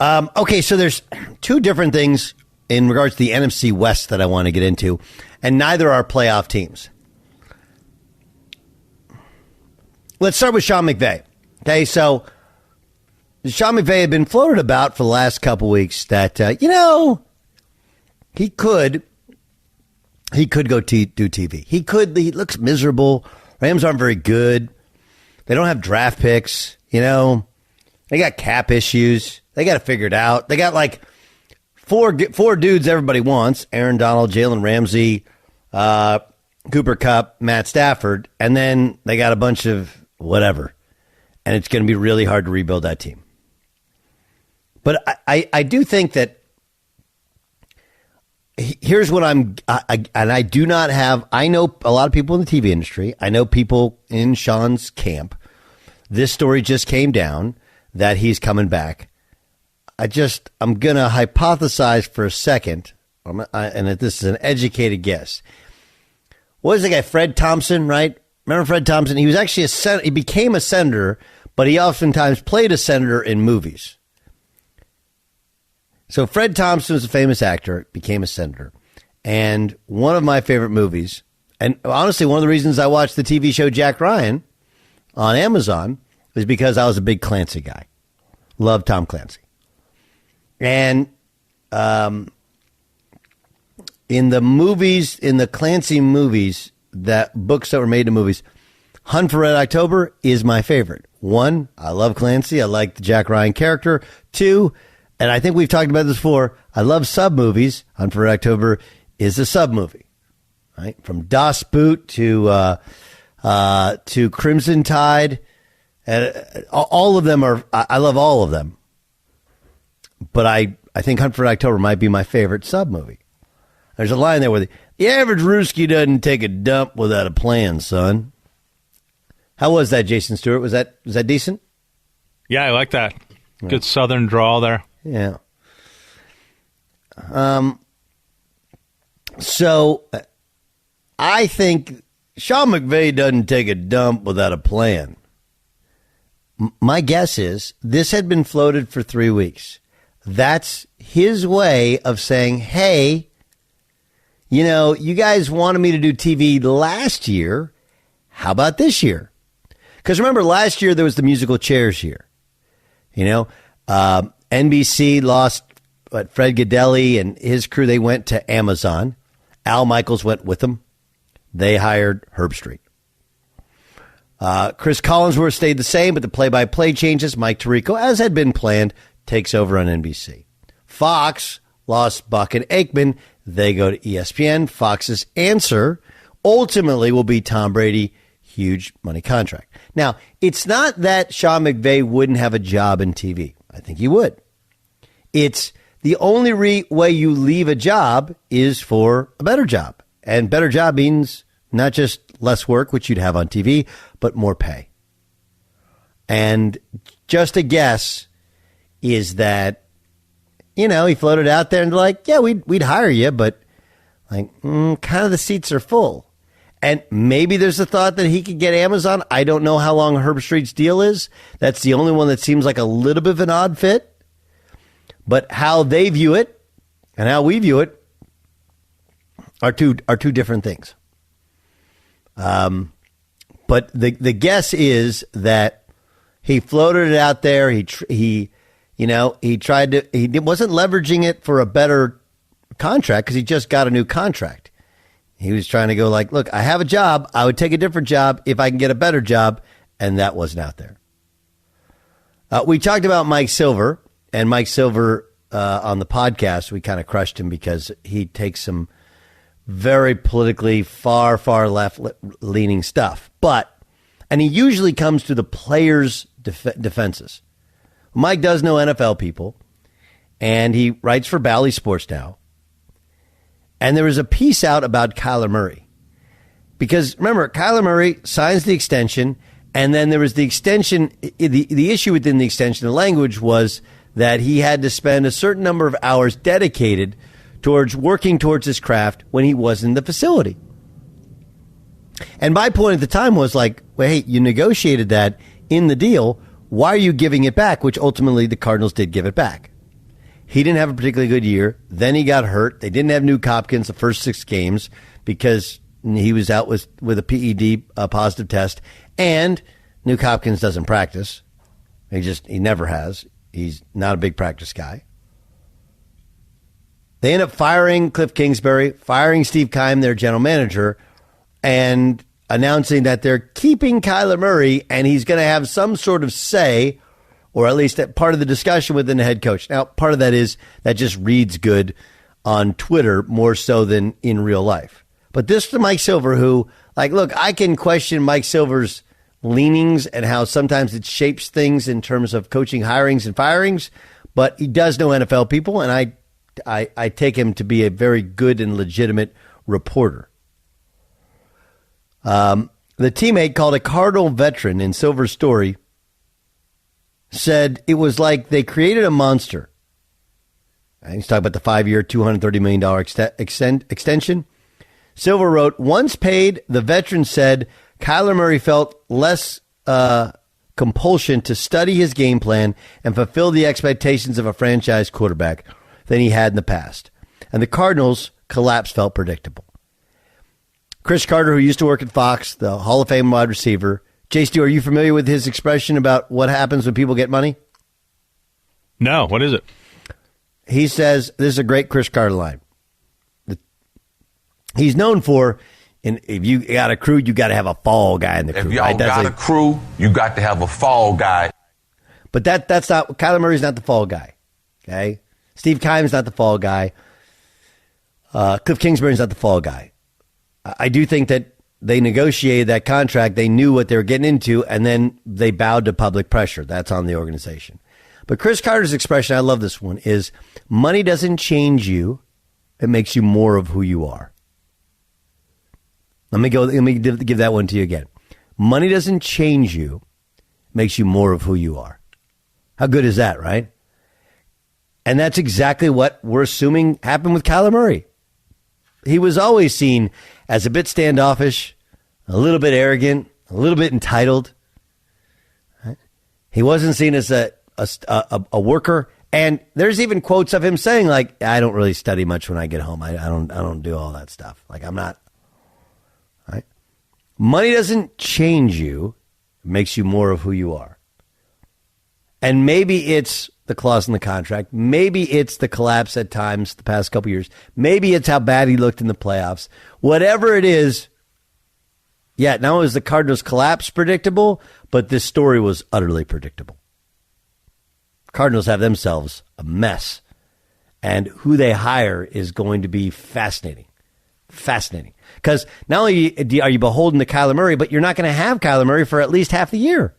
Okay, so there's two different things in regards to the NFC West that I want to get into, and neither are playoff teams. Let's start with Sean McVay. Okay, so Sean McVay had been floated about for the last couple weeks that, he could go do TV. He looks miserable. Rams aren't very good. They don't have draft picks, They got cap issues. They got to figure it out. They got like four dudes everybody wants: Aaron Donald, Jalen Ramsey, Cooper Kupp, Matt Stafford, and then they got a bunch of whatever. And it's going to be really hard to rebuild that team. But I do think that here's what I do not have. I know a lot of people in the TV industry. I know people in Sean's camp. This story just came down that he's coming back. I'm going to hypothesize for a second, and this is an educated guess. What was the guy, Fred Thompson, right? Remember Fred Thompson? He was actually he became a senator, but he oftentimes played a senator in movies. So Fred Thompson was a famous actor, became a senator. And one of my favorite movies, and honestly, one of the reasons I watched the TV show Jack Ryan on Amazon is because I was a big Clancy guy. Loved Tom Clancy. And in the movies, in the Clancy movies, books that were made into movies, Hunt for Red October is my favorite. One, I love Clancy. I like the Jack Ryan character. Two, and I think we've talked about this before, I love sub movies. Hunt for Red October is a sub movie, right? From Das Boot to Crimson Tide. All of them I love all of them. But I think Hunt for Red October might be my favorite sub movie. There's a line there where the average Ruski doesn't take a dump without a plan, son. How was that, Jason Stewart? Was that decent? Yeah, I like that. Good southern drawl there. Yeah. So I think Sean McVay doesn't take a dump without a plan. My guess is this had been floated for 3 weeks. That's his way of saying, hey, you guys wanted me to do TV last year. How about this year? Because remember, last year there was the musical chairs year. NBC lost Fred Godelli and his crew. They went to Amazon. Al Michaels went with them. They hired Herb Street. Chris Collinsworth stayed the same, but the play-by-play changes. Mike Tirico, as had been planned, takes over on NBC. Fox lost Buck and Aikman. They go to ESPN. Fox's answer ultimately will be Tom Brady, huge money contract. Now, it's not that Sean McVay wouldn't have a job in TV. I think he would. It's the only way you leave a job is for a better job. And better job means not just less work, which you'd have on TV, but more pay. And just a guess is that, he floated out there and like, yeah, we'd hire you, but like, kind of the seats are full. And maybe there's a thought that he could get Amazon. I don't know how long Herb Street's deal is. That's the only one that seems like a little bit of an odd fit. But how they view it and how we view it are two different things. But the guess is that he floated it out there. He tried to. He wasn't leveraging it for a better contract because he just got a new contract. He was trying to go like, look, I have a job. I would take a different job if I can get a better job, and that wasn't out there. We talked about Mike Silver, and Mike Silver on the podcast, we kind of crushed him because he takes some very politically far left-leaning stuff. And he usually comes to the players' defenses. Mike does know NFL people, and he writes for Bally Sports now. And there was a piece out about Kyler Murray. Because, remember, Kyler Murray signs the extension, and then there was the extension. The issue within the extension, the language was that he had to spend a certain number of hours dedicated towards working towards his craft when he was in the facility. And my point at the time was like, well, hey, you negotiated that in the deal. Why are you giving it back? Which ultimately the Cardinals did give it back. He didn't have a particularly good year. Then he got hurt. They didn't have Nuke Hopkins the first 6 games because he was out with a PED positive test. And Nuke Hopkins doesn't practice. He never has. He's not a big practice guy. They end up firing Cliff Kingsbury, firing Steve Keim, their general manager, and announcing that they're keeping Kyler Murray, and he's going to have some sort of say, or at least part of the discussion within the head coach. Now, part of that is that just reads good on Twitter more so than in real life. But this to Mike Silver, who, look, I can question Mike Silver's leanings and how sometimes it shapes things in terms of coaching hirings and firings, but he does know NFL people, and I take him to be a very good and legitimate reporter. The teammate, called a Cardinal veteran in Silver's story, said it was like they created a monster. And he's talking about the 5-year, $230 million extension. Silver wrote, once paid, the veteran said Kyler Murray felt less compulsion to study his game plan and fulfill the expectations of a franchise quarterback than he had in the past. And the Cardinals' collapse felt predictable. Chris Carter, who used to work at Fox, the Hall of Fame wide receiver. J.Stu, are you familiar with his expression about what happens when people get money? No, what is it? He says, this is a great Chris Carter line. He's known for, if you got a crew, you got to have a fall guy in the crew. If y'all got a crew, you got to have a fall guy. But that's not, Kyler Murray's not the fall guy. Okay? Steve Keim's not the fall guy. Cliff Kingsbury's not the fall guy. I do think that they negotiated that contract. They knew what they were getting into, and then they bowed to public pressure. That's on the organization. But Chris Carter's expression, I love this one, is money doesn't change you. It makes you more of who you are. Let me give that one to you again. Money doesn't change you. It makes you more of who you are. How good is that, right? And that's exactly what we're assuming happened with Kyler Murray. He was always seen as a bit standoffish, a little bit arrogant, a little bit entitled. He wasn't seen as a worker. And there's even quotes of him saying, I don't really study much when I get home. I don't do all that stuff. I'm not. Right? Money doesn't change you. It makes you more of who you are. And maybe it's the clause in the contract. Maybe it's the collapse at times the past couple years. Maybe it's how bad he looked in the playoffs. Whatever it is, not only was the Cardinals' collapse predictable, but this story was utterly predictable. Cardinals have themselves a mess. And who they hire is going to be fascinating. Fascinating. Because not only are you beholden to Kyler Murray, but you're not going to have Kyler Murray for at least half the year.